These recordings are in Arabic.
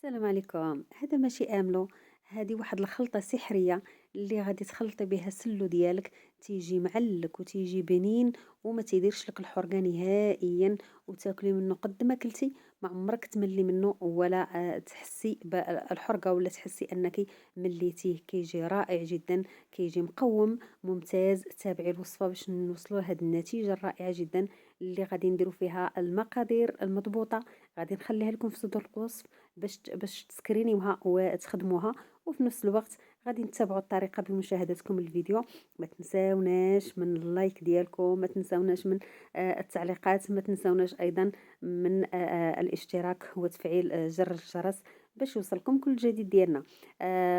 السلام عليكم. هذا ماشي آملو، هذه واحد الخلطة سحرية اللي غادي تخلطي بها السلو ديالك، تيجي معلك وتيجي بنين وما تيديرش لك الحرقة نهائيا، وتاكلي منه قد ما كلتي ما عمرك تملي منه ولا تحسي بالحرقة ولا تحسي انك مليتيه. كيجي رائع جدا، كيجي مقوم ممتاز. تابعي الوصفة باش نوصلوا لهذه النتيجة الرائعة جدا اللي غادي نديروا فيها المقادير المضبوطة. غادي نخليها لكم في صندوق الوصف باش تسكرينيوها وتخدموها، وفي نفس الوقت غادي نتبعوا الطريقه بمشاهدتكم الفيديو. ما تنساوناش من اللايك ديالكم، ما تنساوناش من التعليقات، ما تنساوناش ايضا من الاشتراك وتفعيل زر الجرس باش يوصلكم كل جديد ديالنا.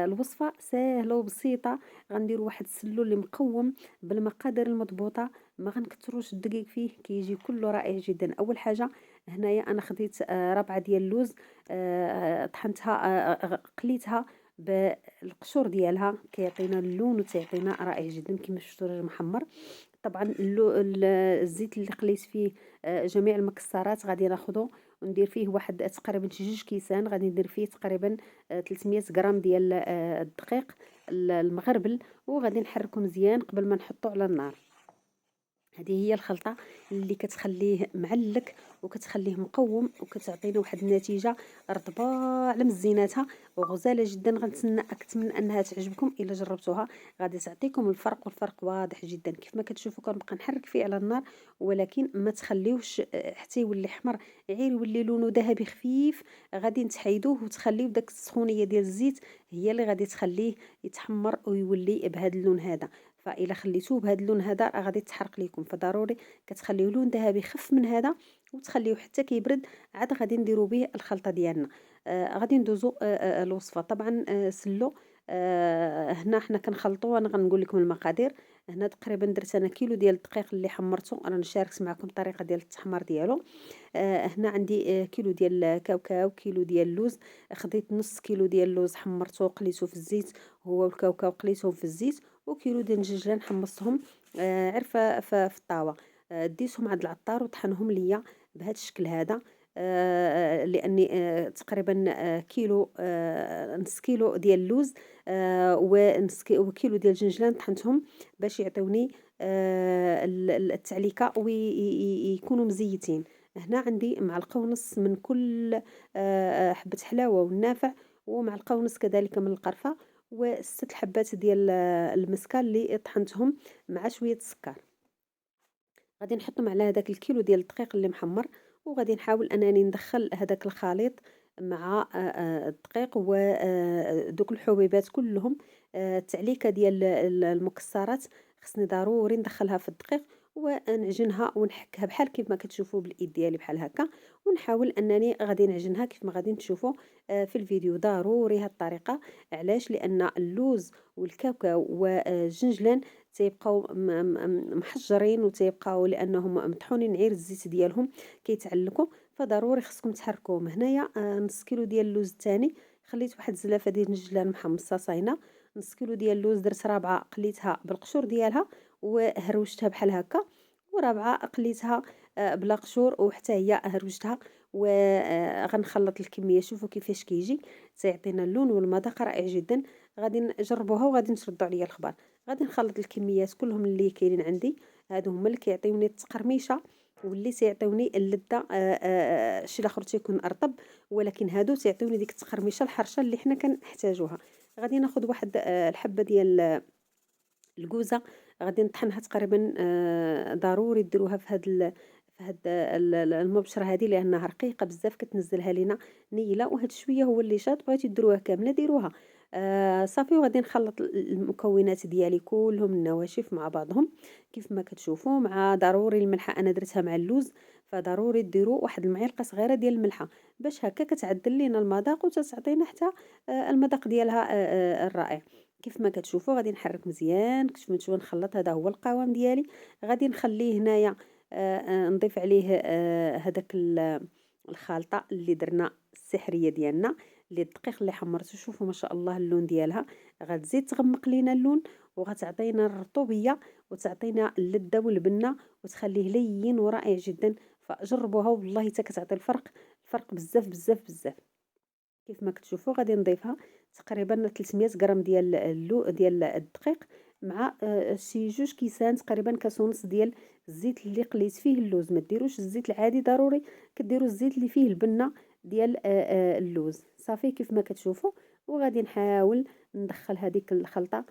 الوصفه سهله وبسيطه. غنديروا واحد السلو اللي مقوم بالمقادير المضبوطه، ما غنكثروش الدقيق فيه، كيجي كله رائع جدا. اول حاجه هنايا انا خديت ربعه ديال اللوز، طحنتها، قليتها بالقشور ديالها، كيعطينا اللون وتيعطينا رائع جدا كما شفتوا الدجاج محمر. طبعا الزيت اللي قليت فيه جميع المكسرات غادي ناخذه وندير فيه واحد تقريبا 2 كيسان. غادي ندير فيه تقريبا 300 غرام ديال الدقيق المغربل، وغادي نحركو مزيان قبل ما نحطو على النار. هذه هي الخلطة اللي كتخليه معلك وكتخليه مقوم وكتعطينا واحد النتيجة رطبة على مزيناتها وغزالة جدا. كنتمنى انها تعجبكم الا جربتوها، غادي تعطيكم الفرق، والفرق واضح جدا. كيف ما كتشوفوا كنبقى نحرك فيه على النار، ولكن ما تخليوش حتى يولي احمر، غير يولي لونه ذهبي خفيف. غادي نتحيدوه وتخليو داك السخونية ديال الزيت هي اللي غادي تخليه يتحمر ويولي بهذا اللون هذا. فإلا خليتوه بهذا اللون هذا غادي تحرق لكم، فضروري كتخليوه لون ذهبي خف من هذا وتخليوه حتى كيبرد. عاد غادي نديرو به الخلطة ديالنا. غادي ندوزو الوصفة. طبعا سلو، هنا حنا كنخلطو. انا غنقول لكم المقادير. هنا تقريبا درت انا كيلو ديال الدقيق اللي حمرته، انا شاركت معكم الطريقه ديال التحمير ديالو. هنا عندي كيلو ديال الكاوكاو، كيلو ديال اللوز. خديت نص كيلو ديال اللوز حمرته وقليته في الزيت، هو والكاوكاو قليتهم في الزيت. وكيلو ديال الجنجلان حمصتهم غير في الطاوه. ديتهم عند العطار وطحنهم ليا بهذا الشكل هذا. لاني تقريبا كيلو، نص كيلو ديال اللوز وكيلو ديال الجنجلان طحنتهم باش يعطيوني التعليكه ويكونوا مزيتين. هنا عندي معلقه ونص من كل حبه حلاوه والنافع، ومعلقه ونص كذلك من القرفه، و6 حبات ديال المسكه اللي طحنتهم مع شويه السكر. غادي نحطهم على هذاك الكيلو ديال الدقيق اللي محمر، وغادي نحاول انني ندخل هذاك الخليط مع الدقيق ودوك الحبيبات كلهم. التعليكه ديال المكسرات خصني ضروري ندخلها في الدقيق ونعجنها ونحكها بحال كيف ما كتشوفوا بالايد ديالي بحال هكا، ونحاول انني غادي نعجنها كيف ما غادي تشوفوا في الفيديو. ضروري هاد الطريقه. علاش؟ لان اللوز والكاوكاو والجنجلان تيبقاو محجرين وتيبقاو لانهم مطحونين غير الزيت ديالهم كيتعلقوا، فضروري خصكم تحركوهم. هنايا نص كيلو ديال اللوز الثاني خليت واحد الزلافه ديال النجلان محمصه صاينه. نص كيلو ديال اللوز درت رابعه قليتها بالقشور ديالها وهروشتها بحال هكا، ورابعه قليتها بلا قشور وحتى هي هروشتها. وغنخلط الكميه، شوفوا كيفاش كيجي، سيعطينا اللون والمذاق رائع جدا. غادي نجربوها وغادي تردوا عليا الخبر. غادي نخلط الكميات كلهم اللي كاينين عندي، هادو هما اللي كيعطيوني التقرميشه واللي تيعطيوني اللذه. الشيء الاخر تيكون ارطب، ولكن هادو تيعطيوني ديك التقرميشه الحرشه اللي حنا كنحتاجوها. غادي ناخذ واحد الحبه ديال الكوزه، غادي نطحنها تقريبا. ضروري ديروها في هاد المبشره هذه لانها رقيقه بزاف، كتنزلها لينا نيله، وهاد شويه هو اللي شاط. بغيتي ديروها كامله ديروها. صافي. وغادي نخلط المكونات ديالي كلهم النواشف مع بعضهم كيف ما كتشوفوا. مع ضروري الملحه انا درتها مع اللوز، فضروري ديروا واحد المعلقه صغيره ديال الملحه باش هكا كتعدل لينا المذاق وتعطينا حتى المذاق ديالها الرائع. كيف ما كتشوفوا غادي نحرك مزيان كيف ما نتوما نخلط. هذا هو القوام ديالي. غادي نخليه هنايا نضيف عليه هذاك الخلطه اللي درنا السحريه ديالنا، اللي الدقيق اللي حمرته. شوفوا ما شاء الله اللون ديالها، غتزيد تغمق لينا اللون وغتعطينا الرطوبيه وتعطينا اللذه والبنه وتخليه لين ورائع جدا. فجربوها والله حتى كتعطي الفرق، الفرق بزاف بزاف بزاف. كيف ما كتشوفوا غادي نضيفها تقريبا 300 غرام ديال الدقيق، مع شي 2 كيسان تقريبا كاس ونص ديال الزيت اللي قليت فيه اللوز. ما ديروش الزيت العادي، ضروري كديروا الزيت اللي فيه البنه ديال اللوز. صافي كيف ما كتشوفوا. وغادي نحاول ندخل هذيك الخلطه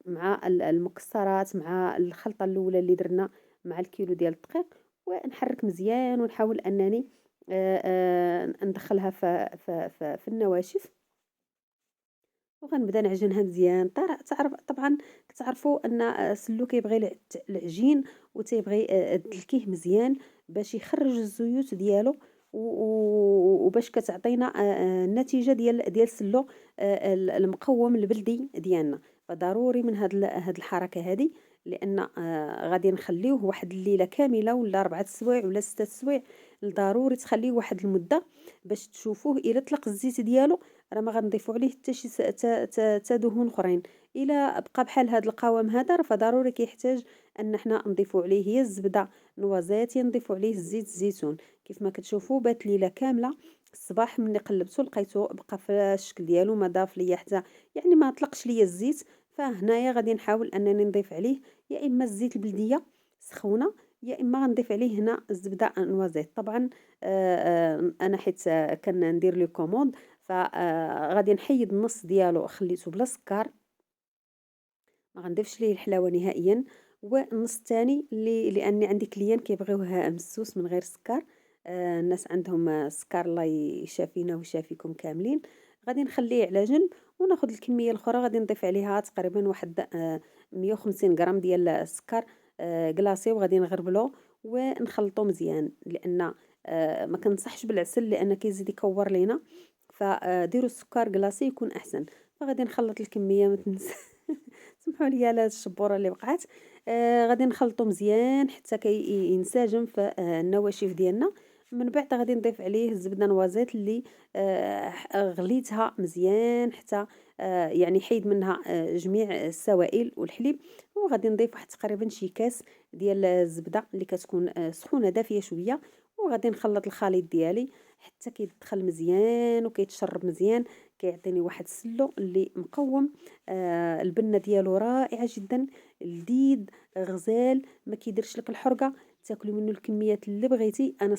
مع المكسرات، مع الخلطه الاولى اللي درنا مع الكيلو ديال الدقيق، ونحرك مزيان ونحاول انني ندخلها في النواشف، وغنبدا نعجنها مزيان. طبعا كتعرفوا ان سلو كيبغي العجين، وتيبغي دلكيه مزيان باش يخرج الزيوت ديالو، وباش كتعطينا النتيجه ديال سلو المقوم البلدي ديالنا. فضروري من هاد الحركه هذه، لان غادي نخليوه واحد الليله كامله ولا 4 سوايع ولا 6 سوايع. ضروري تخليه واحد المده باش تشوفوه الا طلق الزيت ديالو، راه ما غنضيفوا عليه حتى شي دهون اخرين. الا بقى بحال هذا القوام هذا، راه فضروري كيحتاج ان حنا نضيفوا عليه يا الزبده نوازيت، يا نضيفوا عليه زيت الزيتون. كيف ما كتشوفوا بات ليله كامله. الصباح ملي قلبته لقيته بقى في الشكل ديالو، ما ضاف ليا حتى، يعني ما طلقش ليا الزيت. فهنايا غادي نحاول انني نضيف عليه يا اما الزيت البلديه سخونه، يا اما غنضيف عليه هنا الزبده نوازيت. طبعا انا حيت كندير لي كوموند، فغادي نحيد النص ديالو خليته بلا سكر، ما غنضيفش ليه الحلاوه نهائيا. والنص الثاني لاني عندي كليان كيبغيوها مسوس من غير سكر. الناس عندهم السكر، الله يشافينا ويشافيكم كاملين. غادي نخليه على جنب، وناخذ الكميه الاخرى غادي نضيف عليها تقريبا واحد 150 غرام ديال السكر كلاصي، وغادي نغربلو ونخلطو مزيان. لان ما كنصحش بالعسل لان كيزيد يكور لينا، فديروا السكر كلاصي يكون احسن. فغادي نخلط الكميه ما تنسى سمحوا لي على هاد الشبوره اللي وقعت. غادي نخلطو مزيان حتى ينسجم في النواشف ديالنا. من بعد غادي نضيف عليه الزبده نوازيت اللي غليتها مزيان حتى يعني حيد منها جميع السوائل والحليب. وغادي نضيف واحد تقريبا شي كاس ديال الزبده اللي كتكون سخونه دافيه شويه. وغادي نخلط الخليط ديالي حتى كيدخل مزيان وكيتشرب مزيان، كيعطيني واحد السلو اللي مقوم. البنه ديالو رائعه جدا، لذيذ غزال، ما كيديرش لك الحرقه، تاكلي منه الكميات اللي بغيتي. انا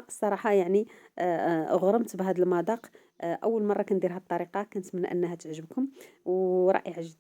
الصراحه يعني غرمت بهذا المذاق. اول مره كندير هذه الطريقه، كنتمنى انها تعجبكم ورائعه جدا.